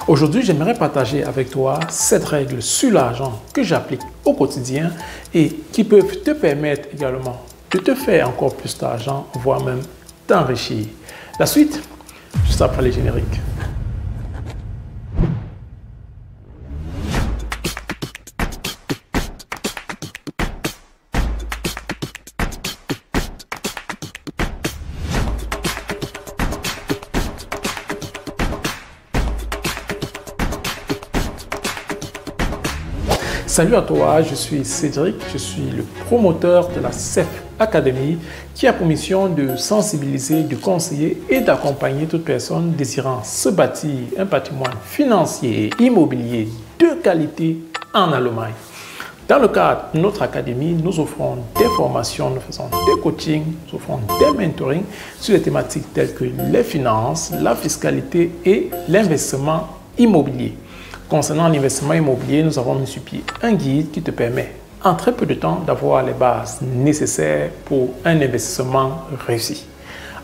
Aujourd'hui, j'aimerais partager avec toi 7 règles sur l'argent que j'applique au quotidien et qui peuvent te permettre également de te faire encore plus d'argent, voire même t'enrichir. La suite, juste après les génériques. Salut à toi, je suis Cédric, je suis le promoteur de la CEF Academy qui a pour mission de sensibiliser, de conseiller et d'accompagner toute personne désirant se bâtir un patrimoine financier et immobilier de qualité en Allemagne. Dans le cadre de notre académie, nous offrons des formations, nous faisons des coachings, nous offrons des mentorings sur des thématiques telles que les finances, la fiscalité et l'investissement immobilier. Concernant l'investissement immobilier, nous avons mis sur pied un guide qui te permet en très peu de temps d'avoir les bases nécessaires pour un investissement réussi.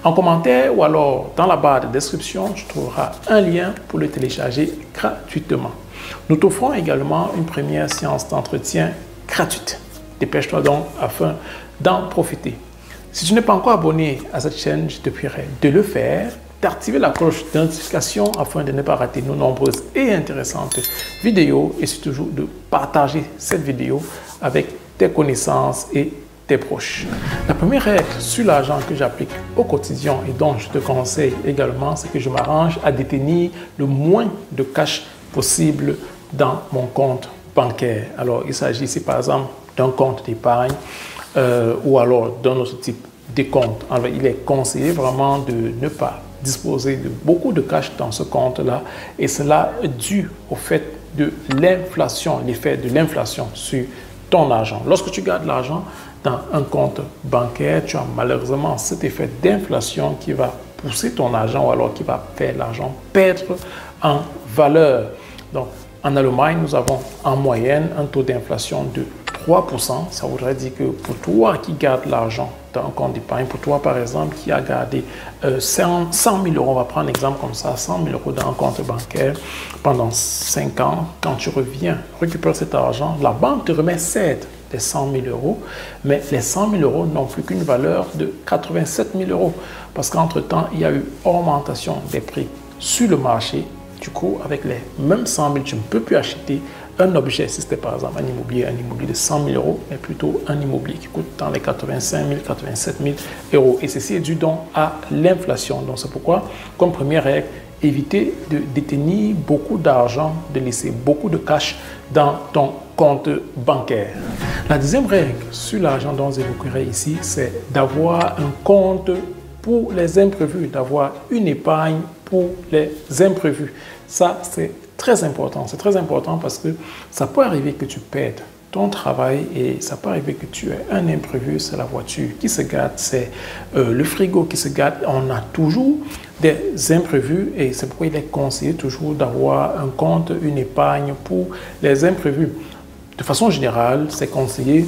En commentaire ou alors dans la barre de description, tu trouveras un lien pour le télécharger gratuitement. Nous t'offrons également une première séance d'entretien gratuite. Dépêche-toi donc afin d'en profiter. Si tu n'es pas encore abonné à cette chaîne, je te prierai de le faire, d'activer la cloche de notification afin de ne pas rater nos nombreuses et intéressantes vidéos et surtout de partager cette vidéo avec tes connaissances et tes proches. La première règle sur l'argent que j'applique au quotidien et dont je te conseille également, c'est que je m'arrange à détenir le moins de cash possible dans mon compte bancaire. Alors, il s'agit ici par exemple d'un compte d'épargne ou alors d'un autre type de compte. Alors, il est conseillé vraiment de ne pas disposer de beaucoup de cash dans ce compte-là et cela est dû au fait de l'inflation, l'effet de l'inflation sur ton argent. Lorsque tu gardes l'argent dans un compte bancaire, tu as malheureusement cet effet d'inflation qui va pousser ton argent ou alors qui va faire l'argent perdre en valeur. Donc, en Allemagne, nous avons en moyenne un taux d'inflation de 3%. Ça voudrait dire que pour toi qui gardes l'argent dans un compte d'épargne, pour toi par exemple qui a gardé 100 000 euros, on va prendre un exemple comme ça, 100 000 euros dans un compte bancaire pendant 5 ans, quand tu reviens récupérer cet argent, la banque te remet certes des 100 000 euros, mais les 100 000 euros n'ont plus qu'une valeur de 87 000 euros parce qu'entre-temps, il y a eu augmentation des prix sur le marché. Du coup, avec les mêmes 100 000, tu ne peux plus acheter un objet, si c'était par exemple un immobilier de 100 000 euros, mais plutôt un immobilier qui coûte dans les 85 000, 87 000 euros. Et ceci est dû donc à l'inflation. Donc c'est pourquoi, comme première règle, éviter de détenir beaucoup d'argent, de laisser beaucoup de cash dans ton compte bancaire. La deuxième règle sur l'argent dont j'évoquerai ici, c'est d'avoir un compte pour les imprévus, d'avoir une épargne pour les imprévus. Ça, c'est très important. C'est très important parce que ça peut arriver que tu perdes ton travail et ça peut arriver que tu aies un imprévu, c'est la voiture qui se gâte, c'est le frigo qui se gâte. On a toujours des imprévus et c'est pourquoi il est conseillé toujours d'avoir un compte, une épargne pour les imprévus. De façon générale, c'est conseillé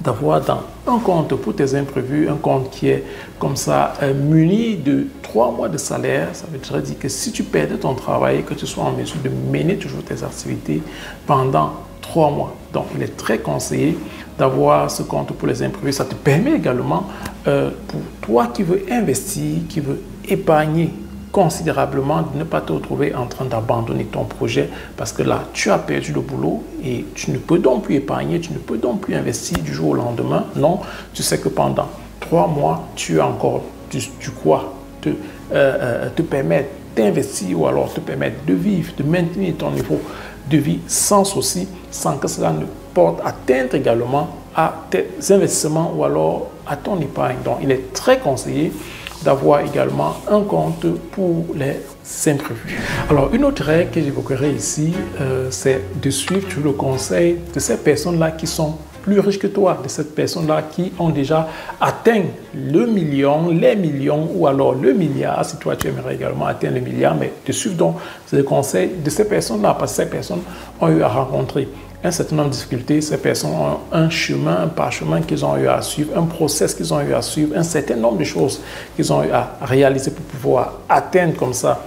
d'avoir dans un compte pour tes imprévus, un compte qui est comme ça muni de 3 mois de salaire. Ça veut dire que si tu perds ton travail, que tu sois en mesure de mener toujours tes activités pendant 3 mois. Donc, il est très conseillé d'avoir ce compte pour les imprévus. Ça te permet également, pour toi qui veux investir, qui veux épargner considérablement, de ne pas te retrouver en train d'abandonner ton projet parce que là, tu as perdu le boulot et tu ne peux donc plus épargner, tu ne peux donc plus investir du jour au lendemain. Non, tu sais que pendant 3 mois, tu as encore du quoi te permettre d'investir ou alors te permettre de vivre, de maintenir ton niveau de vie sans souci, sans que cela ne porte atteinte également à tes investissements ou alors à ton épargne. Donc, il est très conseillé d'avoir également un compte pour les imprévus. Alors, une autre règle que j'évoquerai ici, c'est de suivre le conseil de ces personnes-là qui sont plus riches que toi, de ces personnes-là qui ont déjà atteint le million, les millions ou alors le milliard, si toi tu aimerais également atteindre le milliard, mais de suivre donc le conseil de ces personnes-là, parce que ces personnes ont eu à rencontrer un certain nombre de difficultés. Ces personnes ont un chemin, un parchemin qu'ils ont eu à suivre, un process qu'ils ont eu à suivre, un certain nombre de choses qu'ils ont eu à réaliser pour pouvoir atteindre comme ça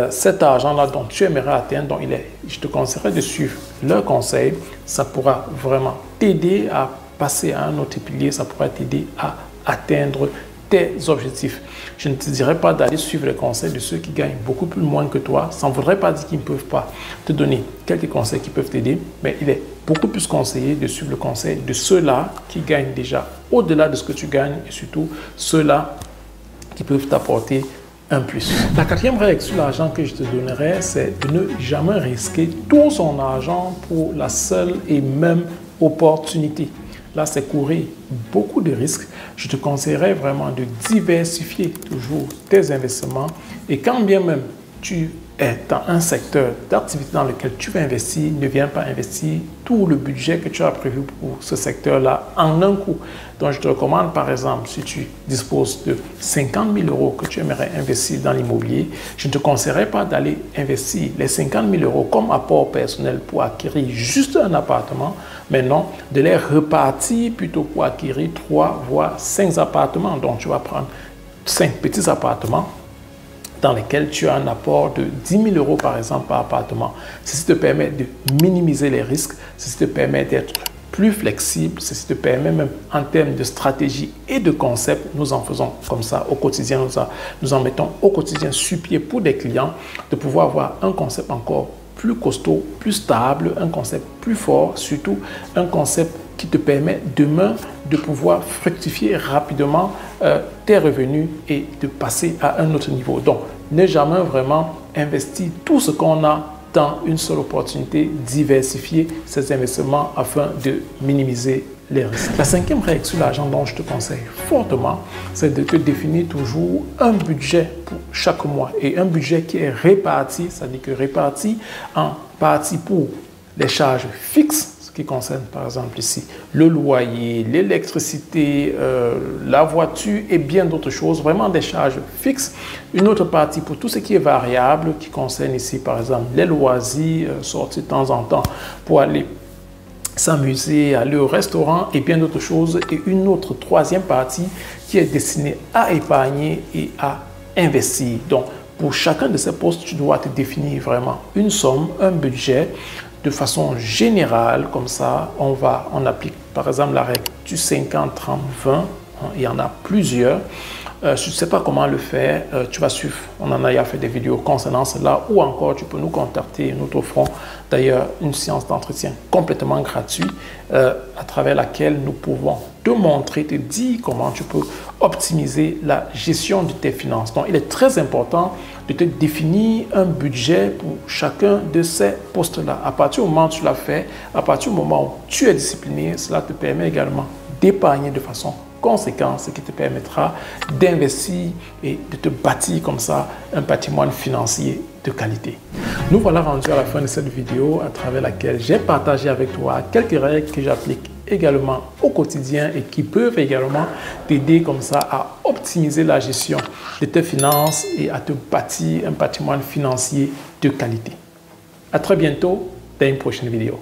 cet argent-là dont tu aimerais atteindre, donc je te conseillerais de suivre leurs conseils. Ça pourra vraiment t'aider à passer à un autre pilier, ça pourra t'aider à atteindre tes objectifs. Je ne te dirais pas d'aller suivre les conseils de ceux qui gagnent beaucoup plus moins que toi. Ça ne voudrait pas dire qu'ils ne peuvent pas te donner quelques conseils qui peuvent t'aider, mais il est beaucoup plus conseillé de suivre le conseil de ceux-là qui gagnent déjà au-delà de ce que tu gagnes et surtout ceux-là qui peuvent t'apporter un plus. La quatrième règle sur l'argent que je te donnerais, c'est de ne jamais risquer tout son argent pour la seule et même opportunité. Là, c'est courir beaucoup de risques. Je te conseillerais vraiment de diversifier toujours tes investissements. Et quand bien même tu es dans un secteur d'activité dans lequel tu vas investir, ne viens pas investir tout le budget que tu as prévu pour ce secteur-là en un coup. Donc, je te recommande, par exemple, si tu disposes de 50 000 € que tu aimerais investir dans l'immobilier, je ne te conseillerais pas d'aller investir les 50 000 € comme apport personnel pour acquérir juste un appartement, mais non, de les repartir plutôt pour acquérir 3 voire 5 appartements. Donc, tu vas prendre 5 petits appartements dans lesquels tu as un apport de 10 000 € par exemple par appartement. Ceci te permet de minimiser les risques, ceci te permet d'être plus flexible, ceci te permet même en termes de stratégie et de concept, nous en faisons comme ça au quotidien, nous en mettons au quotidien sur pied pour des clients, de pouvoir avoir un concept encore plus costaud, plus stable, un concept plus fort, surtout un concept qui te permet demain de pouvoir fructifier rapidement tes revenus et de passer à un autre niveau. Donc, ne jamais vraiment investir tout ce qu'on a dans une seule opportunité, diversifier ses investissements afin de minimiser les risques. La cinquième règle sur l'argent dont je te conseille fortement, c'est de te définir toujours un budget pour chaque mois et un budget qui est réparti, c'est-à-dire que réparti en partie pour les charges fixes, qui concerne par exemple ici le loyer, l'électricité, la voiture et bien d'autres choses, vraiment des charges fixes. Une autre partie pour tout ce qui est variable qui concerne ici par exemple les loisirs, sortir de temps en temps pour aller s'amuser, aller au restaurant et bien d'autres choses. Et une autre troisième partie qui est destinée à épargner et à investir. Donc pour chacun de ces postes, tu dois te définir vraiment une somme, un budget. De façon générale, comme ça, on applique par exemple la règle du 50, 30, 20. Il y en a plusieurs. Je ne sais pas comment le faire. Tu vas suivre. On en a fait des vidéos concernant cela. Ou encore, tu peux nous contacter. Nous t'offrons d'ailleurs une séance d'entretien complètement gratuite à travers laquelle nous pouvons te montrer, te dire comment tu peux optimiser la gestion de tes finances. Donc, il est très important de te définir un budget pour chacun de ces postes-là. À partir du moment où tu l'as fait, à partir du moment où tu es discipliné, cela te permet également d'épargner de façon conséquente, ce qui te permettra d'investir et de te bâtir comme ça un patrimoine financier de qualité. Nous voilà rendus à la fin de cette vidéo à travers laquelle j'ai partagé avec toi quelques règles que j'applique également au quotidien et qui peuvent également t'aider comme ça à optimiser la gestion de tes finances et à te bâtir un patrimoine financier de qualité. À très bientôt dans une prochaine vidéo.